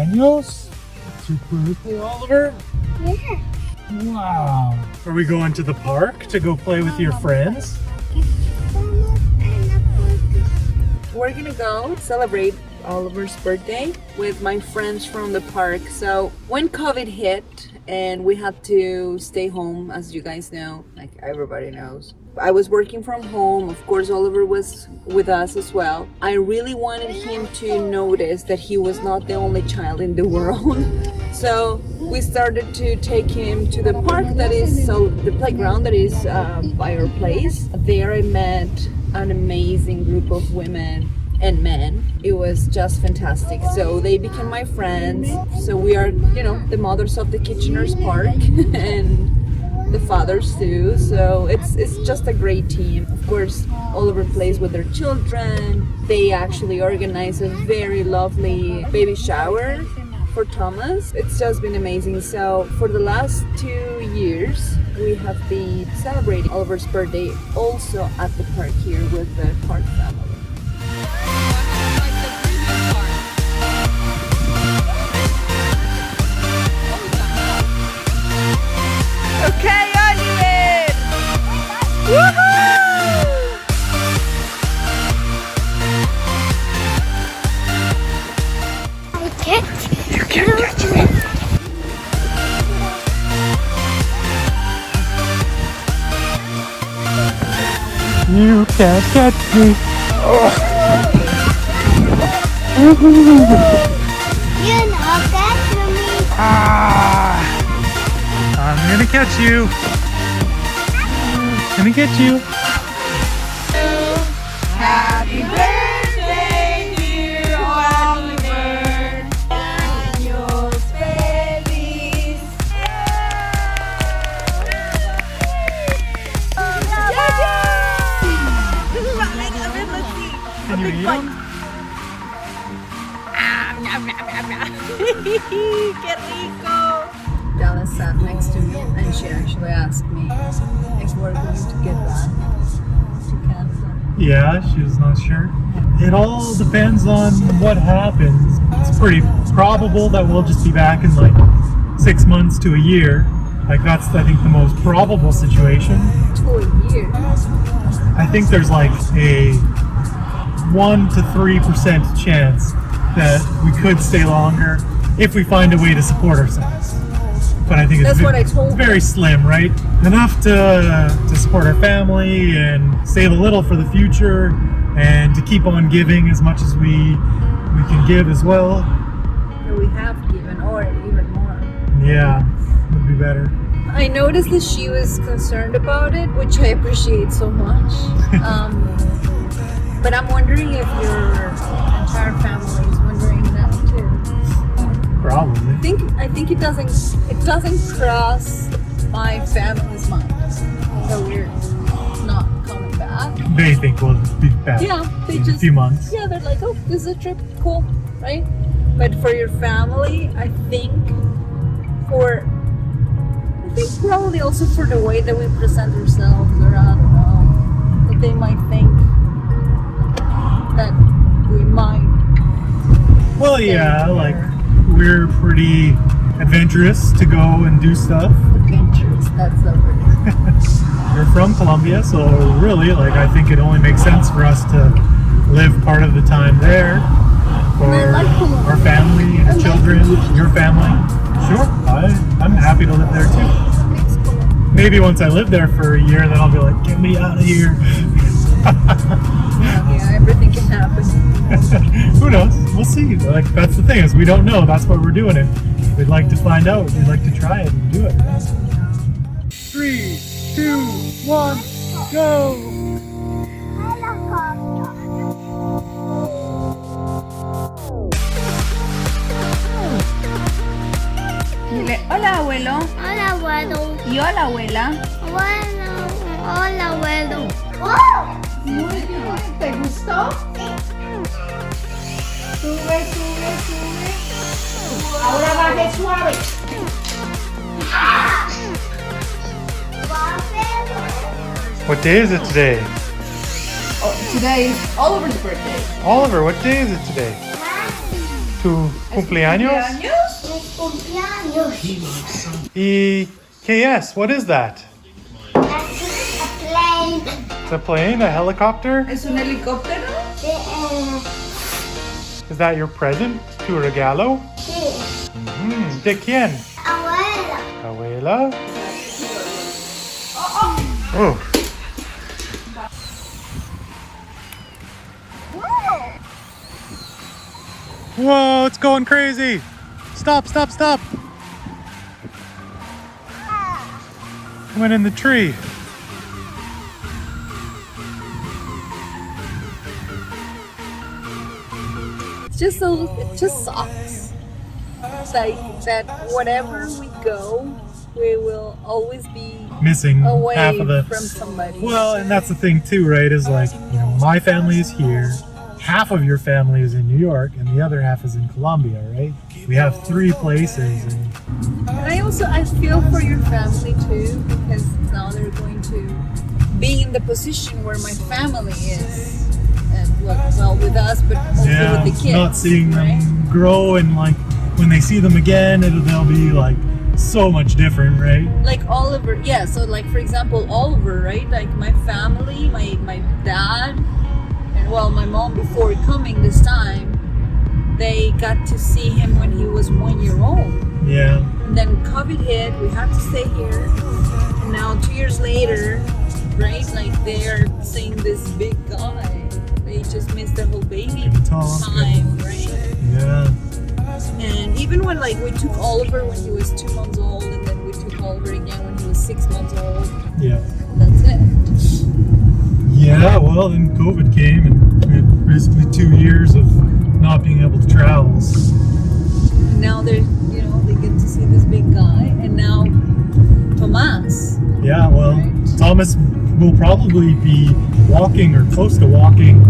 cumpleaños. It's your birthday, Oliver? Yeah. Wow. Are we going to the park to go play with your friends? We're gonna go celebrate Oliver's birthday with my friends from the park. So when COVID hit and we had to stay home, as you guys know, like everybody knows, I was working from home. Of course, Oliver was with us as well. I really wanted him to notice that he was not the only child in the world. So we started to take him to the park that is, so the playground that is by our place. There I met an amazing group of women and men. It was just fantastic. So they became my friends. So we are, you know, the mothers of the Kitchener's Park and the fathers too. So it's just a great team. Of course, Oliver plays with their children. They actually organize a very lovely baby shower for Thomas. It's just been amazing. So for the last 2 years, we have been celebrating Oliver's birthday also at the park here with the park family. Okay, Oliver! Woohoo! I can't. You can't catch it. You can't catch me. You know that to me. Ah! I'm gonna catch you. Gonna get you. Happy birthday, dear Oliver. Años feliz. Can you eat them? ¡Qué rico! Della sat next to me and she actually asked me if we're going to get back to Canada. Yeah, she was not sure. It all depends on what happens. It's pretty probable that we'll just be back in like 6 months to a year. Like that's, I think, the most probable situation. To a year. I think there's like a 1 to 3% chance that we could stay longer if we find a way to support ourselves. But I think That's what I told it's very slim, right? Enough to support our family and save a little for the future and to keep on giving as much as we can give as well. That we have given, or even more. Yeah, would be better. I noticed that she was concerned about it, which I appreciate so much. But I'm wondering if your entire family is wondering that too. Probably. I think it doesn't cross my family's mind that we're not coming back. They think we'll be back Yeah, they in a just few months. Yeah, they're like, oh, this is a trip, cool, right? But for your family, I think probably also for the way that we present ourselves, or I don't know, that they might think that we might. Well, yeah, like we're pretty adventurous to go and do stuff. Adventures, that's the word. We're from Colombia, so really, like, I think it only makes sense for us to live part of the time there for I like Colombia. our family and children, your family. Sure, I'm happy to live there too. It's cool. Maybe once I live there for a year, then I'll be like, get me out of here. Yeah, everything can happen. Who knows? We'll see. Like, that's the thing, is we don't know. That's why we're doing it. We'd like to find out. We'd like to try it and do it. 3, 2, 1, go! Dile, hola abuelo. Hola, abuelo. Y hola abuela. Bueno, hola, abuelo. Muy bien. ¿Te gustó? Sube, sube, sube. Ahora baje suave. What day is it today? Oh, today is Oliver's birthday. Oliver, what day is it today? tu cumpleaños? Mis cumpleaños. Y ¿qué es? What is that? That's a plane. It's a plane, a helicopter? ¿Es un helicóptero? Is that your present? Tu regalo? Sí. ¿De quién? Abuela. Abuela? Oh. Whoa, it's going crazy. Stop, stop, stop. Went in the tree. It just sucks. Like that whatever we go, we will always be Missing away half of the. from somebody. Well, and that's the thing too, right? Is like, my family is here. Half of your family is in New York, and the other half is in Colombia, right? We have 3 places, and I feel for your family too, because now they're going to be in the position where my family is, and well with us, but mostly with the kids. Not seeing right? them grow, and like when they see them again, they'll be like so much different, right? Like Oliver, yeah. So like for example, Oliver, right? Like my family, my dad, and well, my mom before coming this time, they got to see him when he was 1 year old. Yeah. And then COVID hit, we had to stay here. And now 2 years later, right? Like they're seeing this big guy. They just missed the whole baby Can talk. time, right? Yeah. And even when like we took Oliver when he was 2 months old, and then we took Oliver again when he was 6 months old. Yeah. That's it. Yeah. Well, then COVID came, and we had basically 2 years of not being able to travel. So. And now they get to see this big guy, and now Tomas. Yeah. Well, Thomas will probably be walking or close to walking,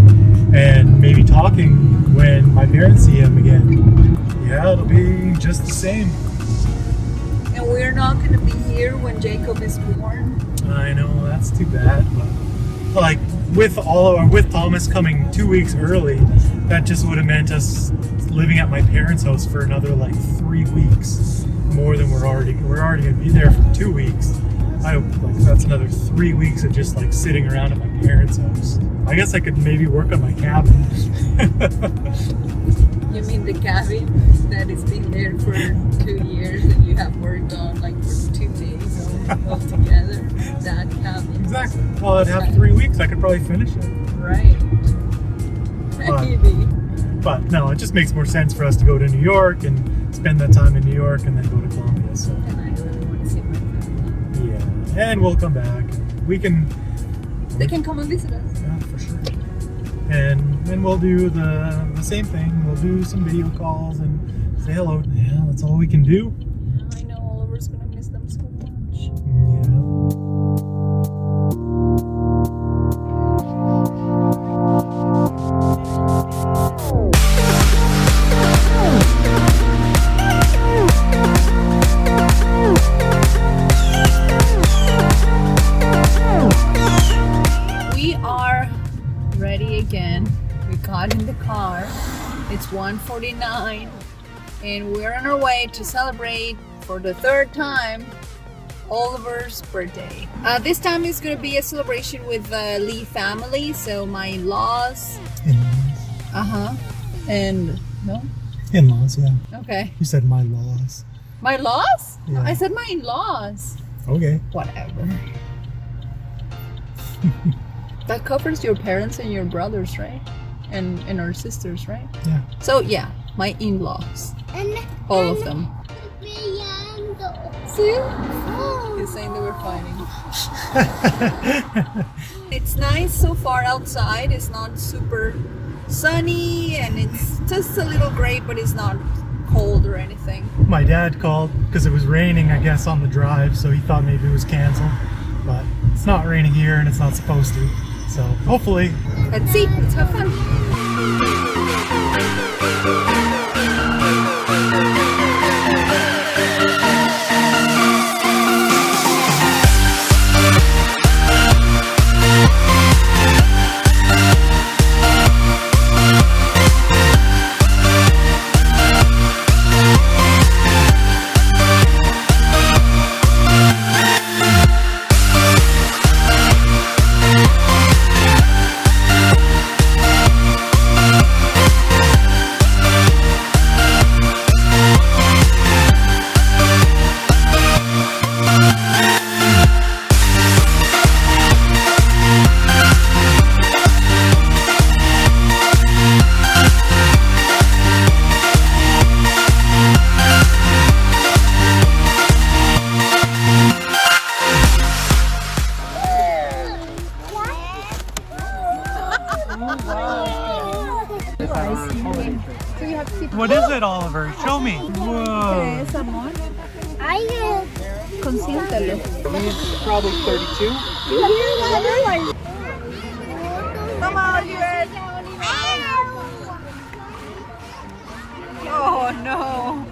and maybe talking when my parents see him again. Yeah, it'll be just the same. And we're not going to be here when Jacob is born. I know, that's too bad, but like with Thomas coming 2 weeks early, that just would have meant us living at my parents' house for another like 3 weeks more than we're already going to be there for 2 weeks. I hope like that's another 3 weeks of just like sitting around at my parents' house. I guess I could maybe work on my cabin. You mean the cabin that has been there for 2 years and you have worked on like for 2 days all together? That cabin. Exactly. Well, I'd have 3 weeks. I could probably finish it. Right. Maybe. But no, it just makes more sense for us to go to New York and spend that time in New York and then go to Colombia. So And I really want to see my family. yeah, and we'll come back. We can. They can come and visit us. Yeah, for sure. And then we'll do the same thing. We'll do some video calls and say hello. Yeah, that's all we can do. I know Oliver's gonna miss them so much. Yeah. We are ready again. We got in the car. It's 1:49 and we're on our way to celebrate for the 3rd time Oliver's birthday. This time it's gonna be a celebration with the Lee family, so my in-laws. And no? In-laws, yeah. Okay. You said my laws. My laws? Yeah. I said my in-laws. Okay. Whatever. That covers your parents and your brothers, right? And our sisters, right? Yeah. So yeah, my in-laws. All of them. See? He's saying they were fighting. It's nice so far outside. It's not super sunny and it's just a little gray, but it's not cold or anything. My dad called because it was raining, I guess, on the drive, so he thought maybe it was canceled. But it's not raining here and it's not supposed to. So hopefully. Let's see. Let's have fun. What is it, Oliver? Show me. Whoa. Es amor. Ay, Consiéntelo. He's probably 32. Come on, Oliver. Oh no.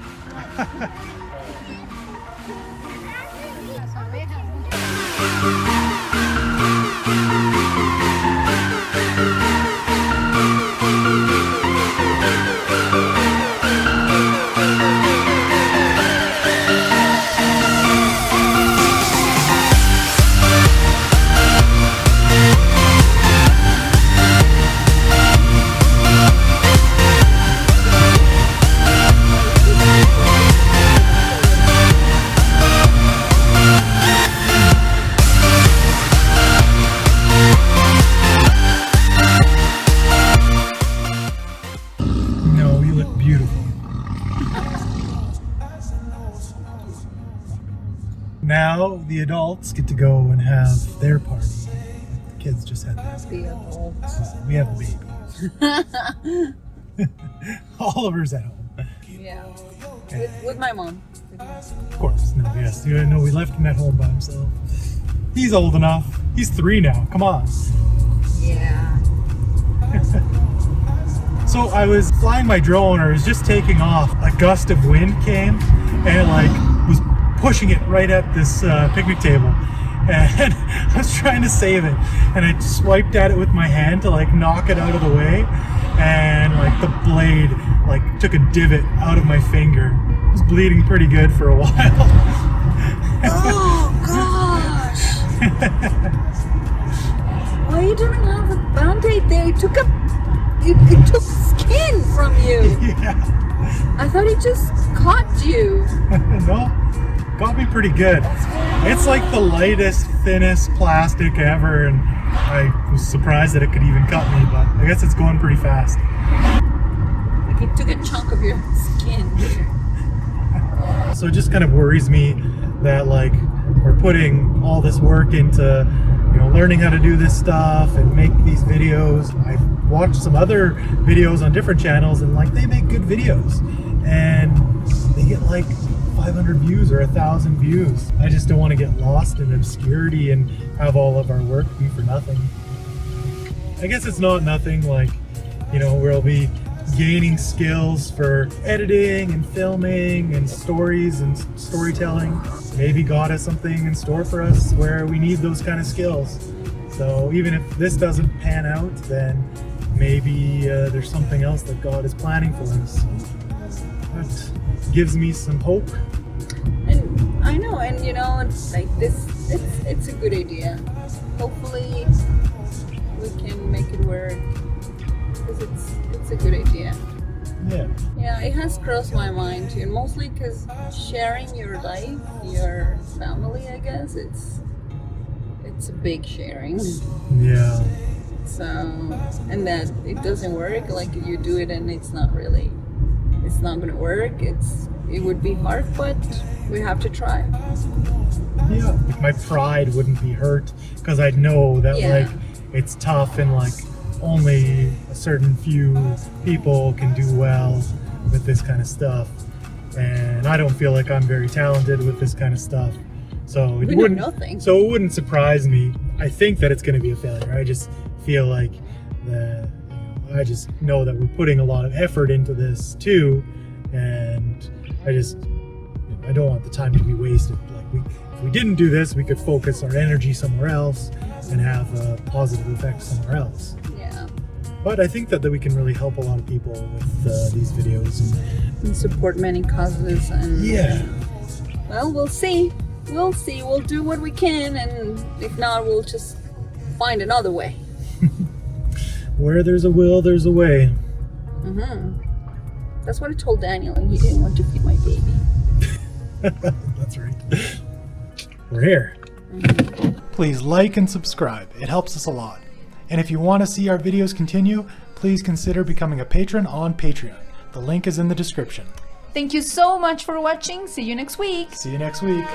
No, you look beautiful. Now the adults get to go and have their party. The kids just had theirs. We have the baby. Oliver's at home. Yeah. With my mom. Of course. No, yes. You know, we left him at home by himself. He's old enough. He's 3 now. Come on. Yeah. So I was flying my drone, or I was just taking off. A gust of wind came and it like was pushing it right at this picnic table. And I was trying to save it. And I swiped at it with my hand to like knock it out of the way. And like the blade like took a divot out of my finger. It was bleeding pretty good for a while. Oh gosh! Why you didn't have a band-aid there? It took took skin from you. Yeah. I thought it just caught you. No, got me pretty good. It's like the lightest, thinnest plastic ever, and I was surprised that it could even cut me, but I guess it's going pretty fast. Like it took a chunk of your skin. So it just kind of worries me that like we're putting all this work into, you know, learning how to do this stuff and make these videos. I've watched some other videos on different channels and like they make good videos and they get like 500 views or 1,000 views. I just don't want to get lost in obscurity and have all of our work be for nothing. I guess it's not nothing, like, you know, we'll be gaining skills for editing and filming and stories and storytelling. Maybe God has something in store for us where we need those kind of skills. So even if this doesn't pan out, then maybe there's something else that God is planning for us. That gives me some hope. And I know, and you know, it's like this. It's a good idea. Hopefully, we can make it work because it's a good idea. Yeah. Yeah, it has crossed my mind too, mostly because sharing your life, your family, I guess it's a big sharing. Yeah. So, and that it doesn't work, like you do it and it's not gonna work. It would be hard, but we have to try. Yeah. My pride wouldn't be hurt because I know that like it's tough and like only a certain few people can do well with this kind of stuff. And I don't feel like I'm very talented with this kind of stuff. So it wouldn't surprise me. I think that it's going to be a failure. I just feel like I just know that we're putting a lot of effort into this too, and I don't want the time to be wasted. Like if we didn't do this, we could focus our energy somewhere else and have a positive effect somewhere else. Yeah. But I think that we can really help a lot of people with these videos And support many causes and yeah. Well, we'll see. We'll do what we can, and if not, we'll just find another way. Where there's a will, there's a way. That's what I told Daniel, and he didn't want to feed my baby. That's right. We're here. Please like and subscribe. It helps us a lot. And if you want to see our videos continue, please consider becoming a patron on Patreon. The link is in the description. Thank you so much for watching. See you next week. See you next week.